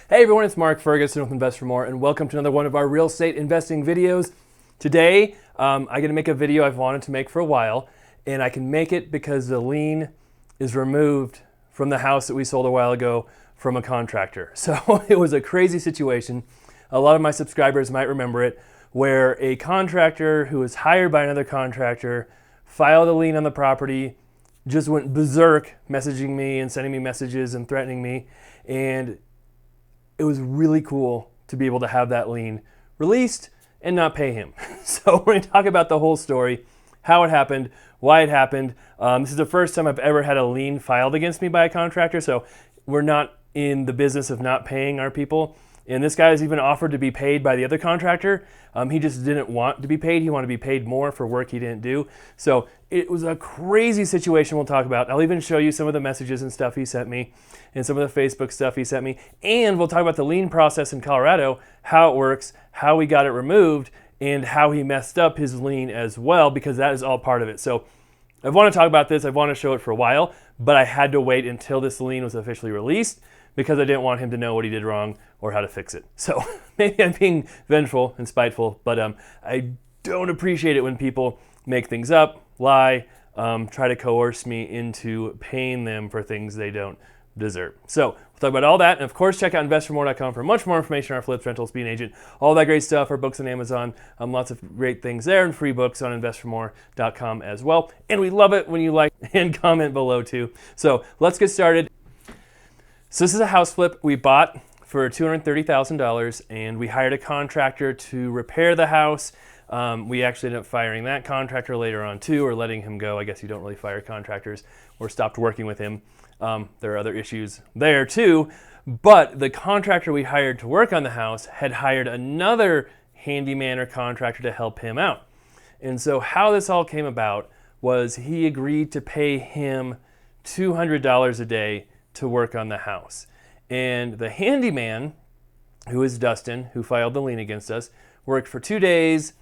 Hey everyone, it's Mark Ferguson with Invest for More, and welcome to another one of our real estate investing videos. Today, I'm going to make a video I've wanted to make for a while, and I can make it because the lien is removed from the house that we sold a while ago from a contractor. So it was a crazy situation. A lot of my subscribers might remember it, where a contractor who was hired by another contractor filed a lien on the property, just went berserk messaging me and sending me messages and threatening me, and it was really cool to be able to have that lien released and not pay him. So we're going to talk about the whole story, how it happened, why it happened. This is the first time I've ever had a lien filed against me by a contractor, so we're not in the business of not paying our people. And this guy has even offered to be paid by the other contractor. He just didn't want to be paid. He wanted to be paid more for work he didn't do. So it was a crazy situation we'll talk about. I'll even show you some of the messages and stuff he sent me and some of the Facebook stuff he sent me. And we'll talk about the lien process in Colorado, how it works, how we got it removed, and how he messed up his lien as well, because that is all part of it. So I want to talk about this. I want to show it for a while, but I had to wait until this lien was officially released because I didn't want him to know what he did wrong or how to fix it. So maybe I'm being vengeful and spiteful, but I don't appreciate it when people make things up, lie, try to coerce me into paying them for things they don't deserve. So we'll talk about all that. And of course, check out investformore.com for much more information on our flips, rentals, being an agent, all that great stuff, our books on Amazon, lots of great things there, and free books on investformore.com as well. And we love it when you like and comment below too. So let's get started. So this is a house flip we bought for $230,000, and we hired a contractor to repair the house. We actually ended up firing that contractor later on too, or letting him go. I guess you don't really fire contractors, or stopped working with him. There are other issues there too, but the contractor we hired to work on the house had hired another handyman or contractor to help him out. And so how this all came about was he agreed to pay him $200 a day to work on the house. And the handyman, who is Dustin, who filed the lien against us, worked for 2 days,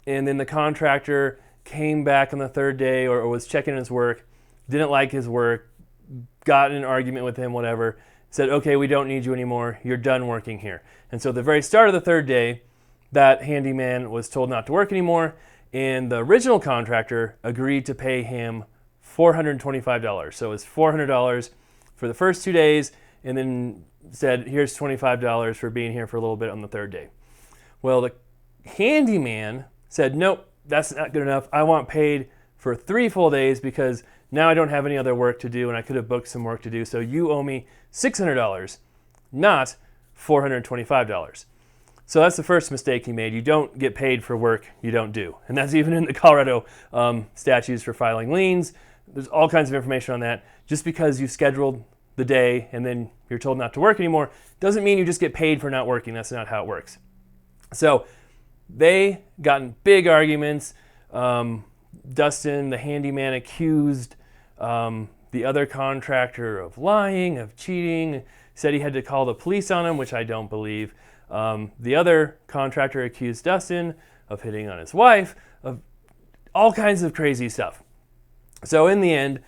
and then the contractor came back on the third day or was checking his work, didn't like his work, got in an argument with him, whatever, said, okay, we don't need you anymore, you're done working here. And so at the very start of the third day, that handyman was told not to work anymore, and the original contractor agreed to pay him $425. So it was $400 for the first 2 days, and then said, here's $25 for being here for a little bit on the third day. Well, the handyman said, nope, that's not good enough. I want paid for 3 full days because now I don't have any other work to do, and I could have booked some work to do, so you owe me $600, not $425. So that's the first mistake he made. You don't get paid for work you don't do. And that's even in the Colorado statutes for filing liens. There's all kinds of information on that. Just because you scheduled the day and then you're told not to work anymore doesn't mean you just get paid for not working. That's not how it works. So they got in big arguments. Dustin, the handyman, accused the other contractor of lying, of cheating, said he had to call the police on him, which I don't believe. The other contractor accused Dustin of hitting on his wife, of all kinds of crazy stuff. So in the end,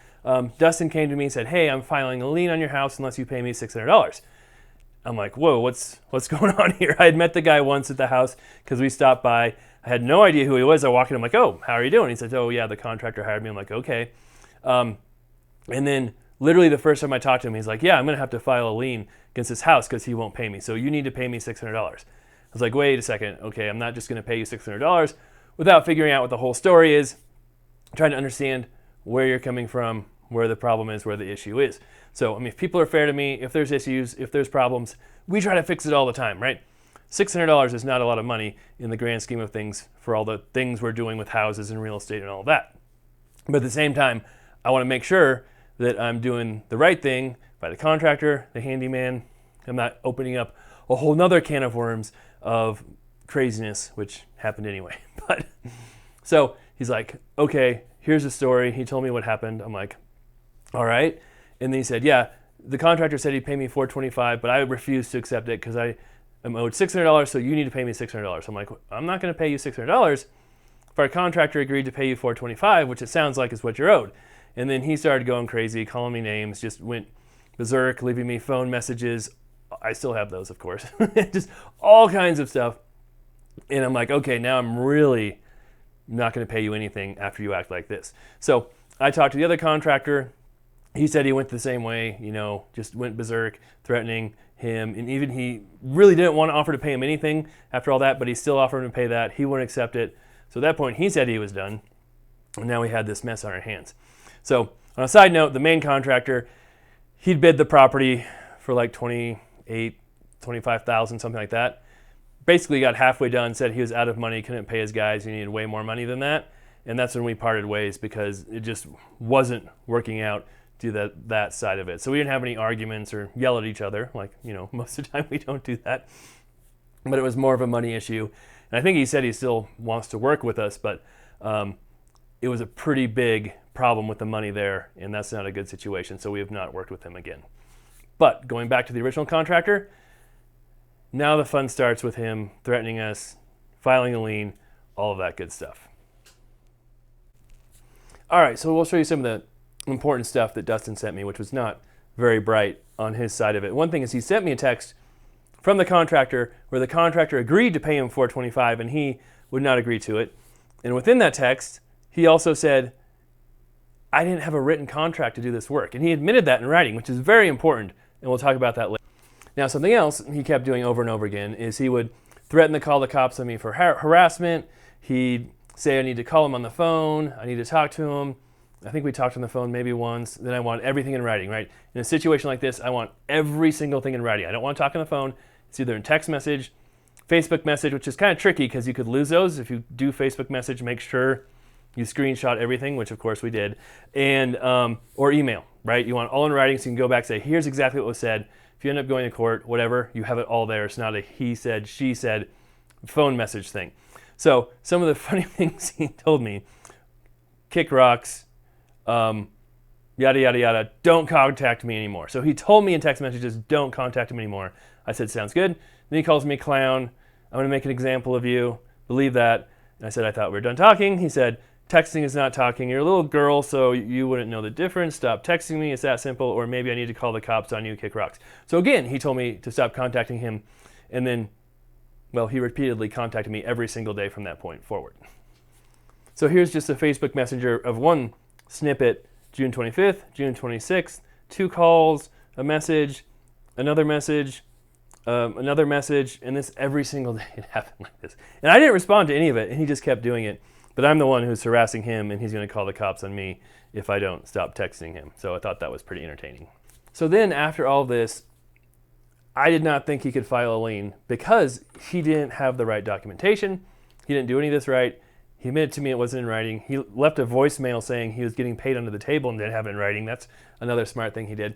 Dustin came to me and said, hey, I'm filing a lien on your house unless you pay me $600. I'm like, whoa, what's going on here? I had met the guy once at the house because we stopped by. I had no idea who he was. I walked in, I'm like, oh, how are you doing? He said, oh yeah, the contractor hired me. I'm like, okay. And then literally the first time I talked to him, he's like, yeah, I'm going to have to file a lien against this house because he won't pay me. So you need to pay me $600. I was like, wait a second. Okay, I'm not just going to pay you $600 without figuring out what the whole story is, trying to understand where you're coming from, where the problem is, where the issue is. So, I mean, if people are fair to me, if there's issues, if there's problems, we try to fix it all the time, right? $600 is not a lot of money in the grand scheme of things for all the things we're doing with houses and real estate and all that. But at the same time, I want to make sure that I'm doing the right thing by the contractor, the handyman. I'm not opening up a whole nother can of worms of craziness, which happened anyway. But so he's like, okay, here's the story. He told me what happened. I'm like, all right. And then he said, yeah, the contractor said he'd pay me $425, but I refused to accept it because I am owed $600, so you need to pay me $600. I'm like, I'm not going to pay you $600 if our contractor agreed to pay you $425, which it sounds like is what you're owed. And then he started going crazy, calling me names, just went berserk, leaving me phone messages I still have those, of course. Just all kinds of stuff. And I'm like, okay, now I'm really not going to pay you anything after you act like this. So I talked to the other contractor. He said he went the same way, just went berserk, threatening him. And even he really didn't want to offer to pay him anything after all that, but he still offered him to pay that. He wouldn't accept it. So at that point, he said he was done. And now we had this mess on our hands. So on a side note, the main contractor, he'd bid the property for like 28, 25,000, something like that. Basically got halfway done, said he was out of money, couldn't pay his guys, he needed way more money than that. And that's when we parted ways because it just wasn't working out to that side of it. So we didn't have any arguments or yell at each other. Like, most of the time we don't do that. But it was more of a money issue. And I think he said he still wants to work with us, but it was a pretty big problem with the money there, and that's not a good situation. So we have not worked with him again. But going back to the original contractor, now the fun starts with him threatening us, filing a lien, all of that good stuff. All right, so we'll show you some of the important stuff that Dustin sent me, which was not very bright on his side of it. One thing is he sent me a text from the contractor where the contractor agreed to pay him $425 and he would not agree to it. And within that text, he also said, I didn't have a written contract to do this work. And he admitted that in writing, which is very important, and we'll talk about that later. Now, something else he kept doing over and over again is he would threaten to call the cops on me for harassment. He'd say I need to call him on the phone. I need to talk to him. I think we talked on the phone maybe once. Then I want everything in writing, right? In a situation like this, I want every single thing in writing. I don't want to talk on the phone. It's either in text message, Facebook message, which is kind of tricky because you could lose those. If you do Facebook message, make sure you screenshot everything, which of course we did, and or email, right? You want all in writing so you can go back and say, here's exactly what was said. If you end up going to court, whatever, you have it all there. It's not a he said, she said phone message thing. So some of the funny things he told me, kick rocks, yada, yada, yada, don't contact me anymore. So he told me in text messages, don't contact him anymore. I said, sounds good. Then he calls me clown. I'm going to make an example of you. Believe that. And I said, I thought we were done talking. He said, texting is not talking. You're a little girl, so you wouldn't know the difference. Stop texting me. It's that simple. Or maybe I need to call the cops on you, kick rocks. So again, he told me to stop contacting him. And then, well, he repeatedly contacted me every single day from that point forward. So here's just a Facebook Messenger of one snippet, June 25th, June 26th, 2 calls, a message, another message, and this every single day it happened like this. And I didn't respond to any of it, and he just kept doing it. But I'm the one who's harassing him, and he's going to call the cops on me if I don't stop texting him. So I thought that was pretty entertaining. So then after all this, I did not think he could file a lien because he didn't have the right documentation. He didn't do any of this right. He admitted to me it wasn't in writing. He left a voicemail saying he was getting paid under the table and didn't have it in writing. That's another smart thing he did.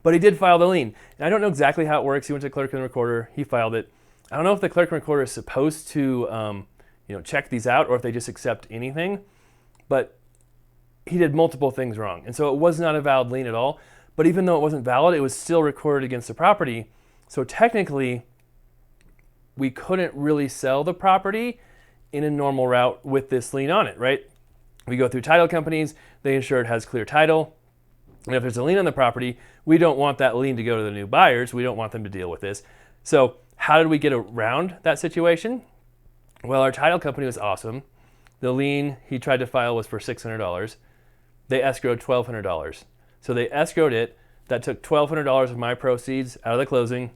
But he did file the lien. And I don't know exactly how it works. He went to the clerk and recorder. He filed it. I don't know if the clerk and recorder is supposed to check these out or if they just accept anything. But he did multiple things wrong. And so it was not a valid lien at all. But even though it wasn't valid, it was still recorded against the property. So technically, we couldn't really sell the property in a normal route with this lien on it, right? We go through title companies, they ensure it has clear title. And if there's a lien on the property, we don't want that lien to go to the new buyers. We don't want them to deal with this. So how did we get around that situation? Well, our title company was awesome. The lien he tried to file was for $600. They escrowed $1,200. So they escrowed it. That took $1,200 of my proceeds out of the closing.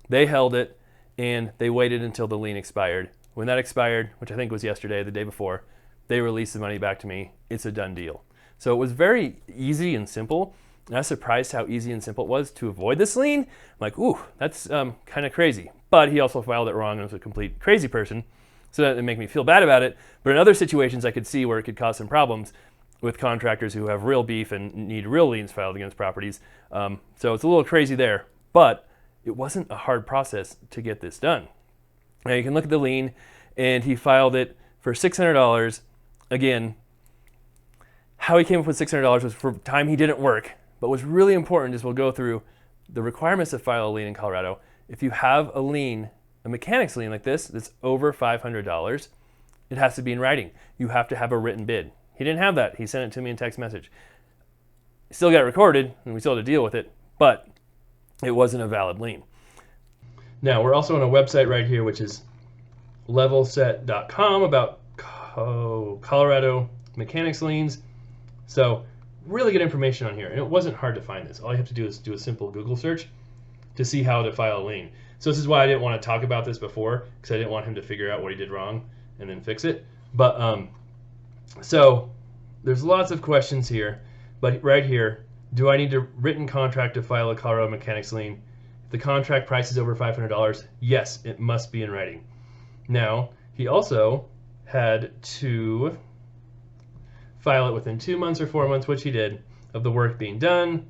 They held it, and they waited until the lien expired. When that expired, which I think was yesterday, the day before, they released the money back to me. It's a done deal. So it was very easy and simple. And I was surprised how easy and simple it was to avoid this lien. I'm like, ooh, that's kind of crazy. But he also filed it wrong and was a complete crazy person. So that didn't make me feel bad about it. But in other situations, I could see where it could cause some problems with contractors who have real beef and need real liens filed against properties. So it's a little crazy there. But it wasn't a hard process to get this done. Now you can look at the lien, and he filed it for $600. Again, how he came up with $600 was for time he didn't work. But what's really important is we'll go through the requirements to file a lien in Colorado. If you have a lien, a mechanic's lien like this, that's over $500, it has to be in writing. You have to have a written bid. He didn't have that. He sent it to me in text message. Still got recorded, and we still had to deal with it, but it wasn't a valid lien. Now, we're also on a website right here, which is levelset.com, about Colorado mechanics liens. So really good information on here. And it wasn't hard to find this. All you have to do is do a simple Google search to see how to file a lien. So this is why I didn't want to talk about this before, because I didn't want him to figure out what he did wrong and then fix it. But so there's lots of questions here, but right here, do I need a written contract to file a Colorado mechanics lien? If the contract price is over $500, yes, it must be in writing. Now, he also had to file it within 2 months or 4 months, which he did, of the work being done.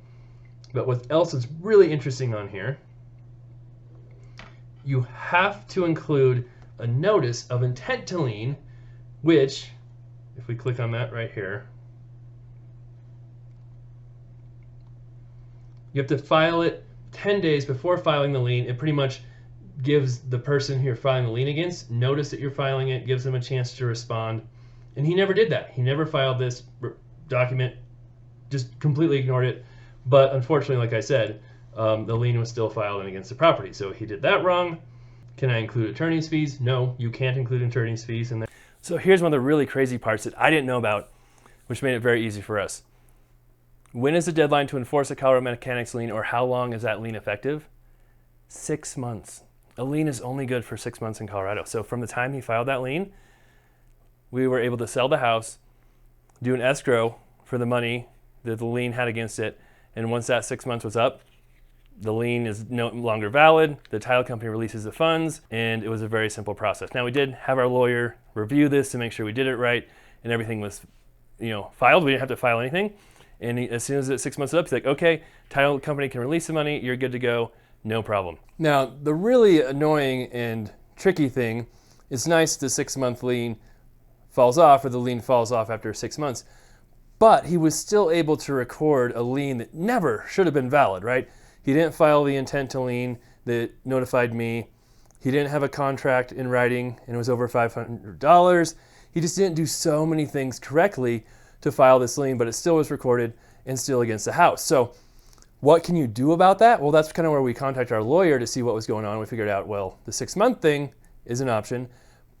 But what else is really interesting on here, you have to include a notice of intent to lien, which, if we click on that right here, you have to file it 10 days before filing the lien. It pretty much gives the person who you're filing the lien against notice that you're filing it, gives them a chance to respond. And he never did that. He never filed this document, just completely ignored it. But unfortunately, like I said, the lien was still filed against the property. So he did that wrong. Can I include attorney's fees? No, you can't include attorney's fees in there. So here's one of the really crazy parts that I didn't know about, which made it very easy for us. When is the deadline to enforce a Colorado mechanics lien, or how long is that lien effective? 6 months. A lien is only good for 6 months in Colorado. So from the time he filed that lien, we were able to sell the house, do an escrow for the money that the lien had against it, and once that 6 months was up, the lien is no longer valid, the title company releases the funds, and it was a very simple process. Now, we did have our lawyer review this to make sure we did it right, and everything was, filed. We didn't have to file anything. And as soon as the 6 months is up, he's like, okay, title company can release the money, you're good to go, no problem. Now, the really annoying and tricky thing, it's nice the 6 month lien falls off, or the lien falls off after 6 months, but he was still able to record a lien that never should have been valid, right? He didn't file the intent to lien that notified me. He didn't have a contract in writing, and it was over $500. He just didn't do so many things correctly to file this lien, but it still was recorded and still against the house. So what can you do about that? Well, that's kind of where we contacted our lawyer to see what was going on. We figured out, well, the 6 month thing is an option,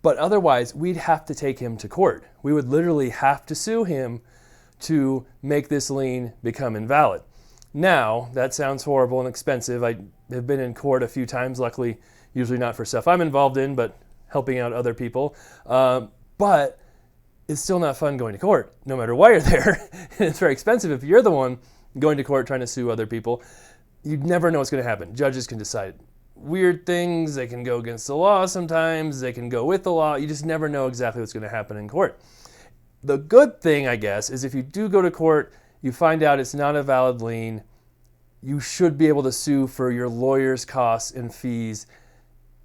but otherwise we'd have to take him to court. We would literally have to sue him to make this lien become invalid. Now, that sounds horrible and expensive. I have been in court a few times, luckily, usually not for stuff I'm involved in, but helping out other people. But it's still not fun going to court, no matter why you're there. It's very expensive if you're the one going to court trying to sue other people. You never know what's going to happen. Judges can decide weird things. They can go against the law sometimes. They can go with the law. You just never know exactly what's going to happen in court. The good thing, I guess, is if you do go to court, you find out it's not a valid lien, you should be able to sue for your lawyer's costs and fees,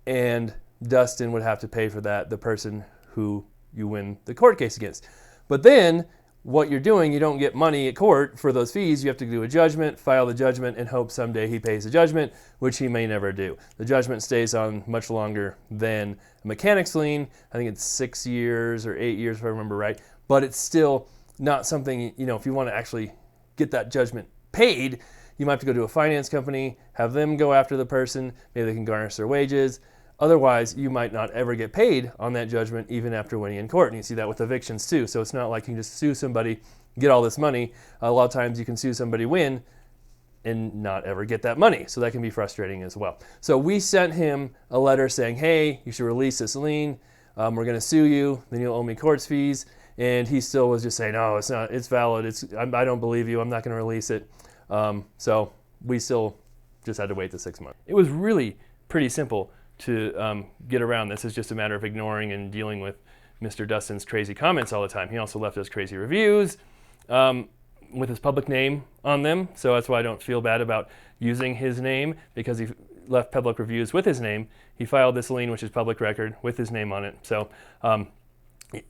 and Dustin would have to pay for that, the person who you win the court case against. But then, what you're doing, you don't get money at court for those fees. You have to do a judgment, file the judgment, and hope someday he pays the judgment, which he may never do. The judgment stays on much longer than a mechanics lien. I think it's 6 years or 8 years, if I remember right. But it's still not something, if you want to actually get that judgment paid, you might have to go to a finance company, have them go after the person, maybe they can garnish their wages. Otherwise, you might not ever get paid on that judgment even after winning in court. And you see that with evictions too. So it's not like you can just sue somebody, get all this money. A lot of times you can sue somebody, win, and not ever get that money. So that can be frustrating as well. So we sent him a letter saying, hey, you should release this lien. We're going to sue you. Then you'll owe me court fees. And he still was just saying, no, it's not, it's valid. I don't believe you. I'm not going to release it. So we still just had to wait the 6 months. It was really pretty simple to get around this. It's just a matter of ignoring and dealing with Mr. Dustin's crazy comments all the time. He also left us crazy reviews with his public name on them. So that's why I don't feel bad about using his name, because he left public reviews with his name. He filed this lien, which is public record, with his name on it. So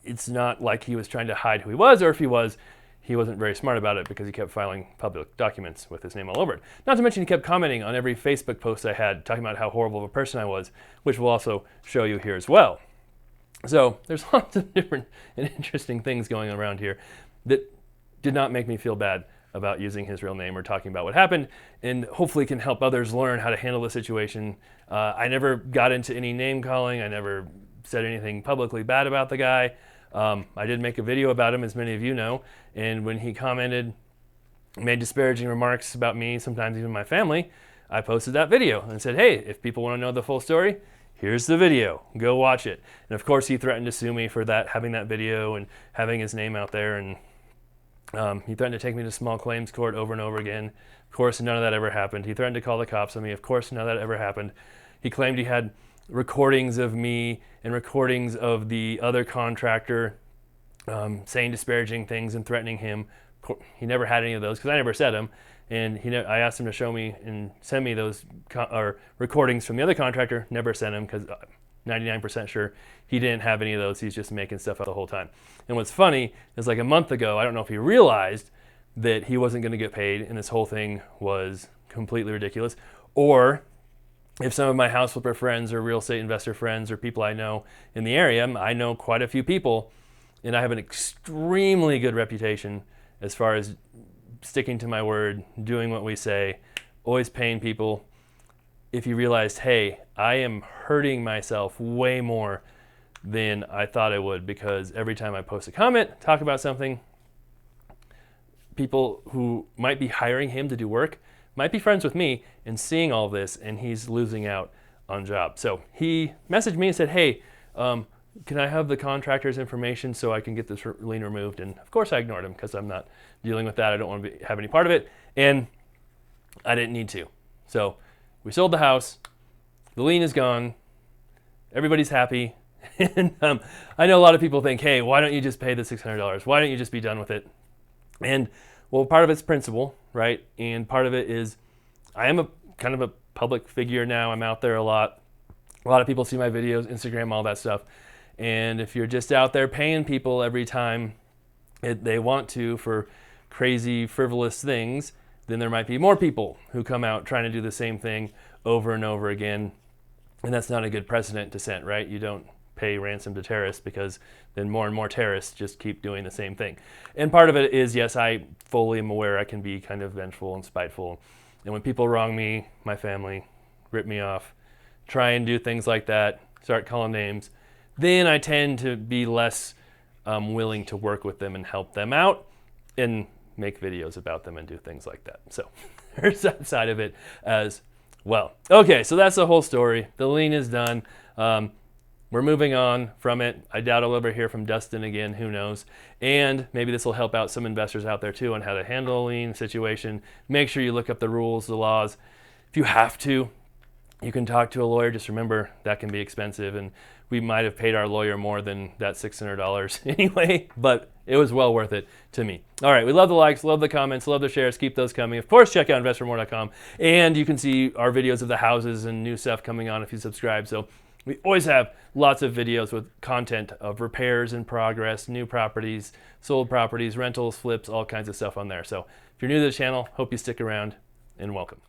it's not like he was trying to hide who he was, or if he was, he wasn't very smart about it because he kept filing public documents with his name all over it. Not to mention he kept commenting on every Facebook post I had, talking about how horrible of a person I was, which we'll also show you here as well. So there's lots of different and interesting things going around here that did not make me feel bad about using his real name or talking about what happened, and hopefully can help others learn how to handle the situation. I never got into any name calling. I never said anything publicly bad about the guy. I did make a video about him, as many of you know, and when he commented, made disparaging remarks about me, sometimes even my family, I posted that video and said, hey, if people want to know the full story, here's the video, go watch it. And of course he threatened to sue me for that, having that video and having his name out there, and he threatened to take me to small claims court over and over again. Of course, none of that ever happened. He threatened to call the cops on me. Of course, none of that ever happened. He claimed he had recordings of me and recordings of the other contractor saying disparaging things and threatening him. He never had any of those because I never said them. And I asked him to show me and send me those recordings from the other contractor. Never sent him because 99% sure he didn't have any of those. He's just making stuff up the whole time. And what's funny is, like a month ago, I don't know if he realized that he wasn't going to get paid and this whole thing was completely ridiculous, or if some of my house flipper friends or real estate investor friends or people I know in the area, I know quite a few people, and I have an extremely good reputation as far as sticking to my word, doing what we say, always paying people. If you realized, hey, I am hurting myself way more than I thought I would, because every time I post a comment, talk about something, people who might be hiring him to do work might be friends with me and seeing all this, and he's losing out on jobs. So he messaged me and said, hey, can I have the contractor's information so I can get this lien removed? And of course I ignored him because I'm not dealing with that. I don't want to have any part of it, and I didn't need to. So we sold the house, the lien is gone, everybody's happy. And I know a lot of people think, hey, why don't you just pay the $600? Why don't you just be done with it? And well, part of it's principle, right? And part of it is I am a kind of a public figure now. I'm out there a lot. A lot of people see my videos, Instagram, all that stuff. And if you're just out there paying people every time they want to for crazy, frivolous things, then there might be more people who come out trying to do the same thing over and over again. And that's not a good precedent to set, right? You don't pay ransom to terrorists, because then more and more terrorists just keep doing the same thing. And part of it is, yes, I fully am aware I can be kind of vengeful and spiteful. And when people wrong me, my family, rip me off, try and do things like that, start calling names, then I tend to be less willing to work with them and help them out and make videos about them and do things like that. So there's that side of it as well. Okay, so that's the whole story. The lien is done. We're moving on from it. I doubt I'll ever hear from Dustin again, who knows. And maybe this will help out some investors out there too on how to handle a lien situation. Make sure you look up the rules, the laws. If you have to, you can talk to a lawyer. Just remember that can be expensive, and we might have paid our lawyer more than that $600 anyway, but it was well worth it to me. All right, we love the likes, love the comments, love the shares. Keep those coming. Of course, check out investormore.com, and you can see our videos of the houses and new stuff coming on if you subscribe. So we always have lots of videos with content of repairs in progress, new properties, sold properties, rentals, flips, all kinds of stuff on there. So if you're new to the channel, hope you stick around, and welcome.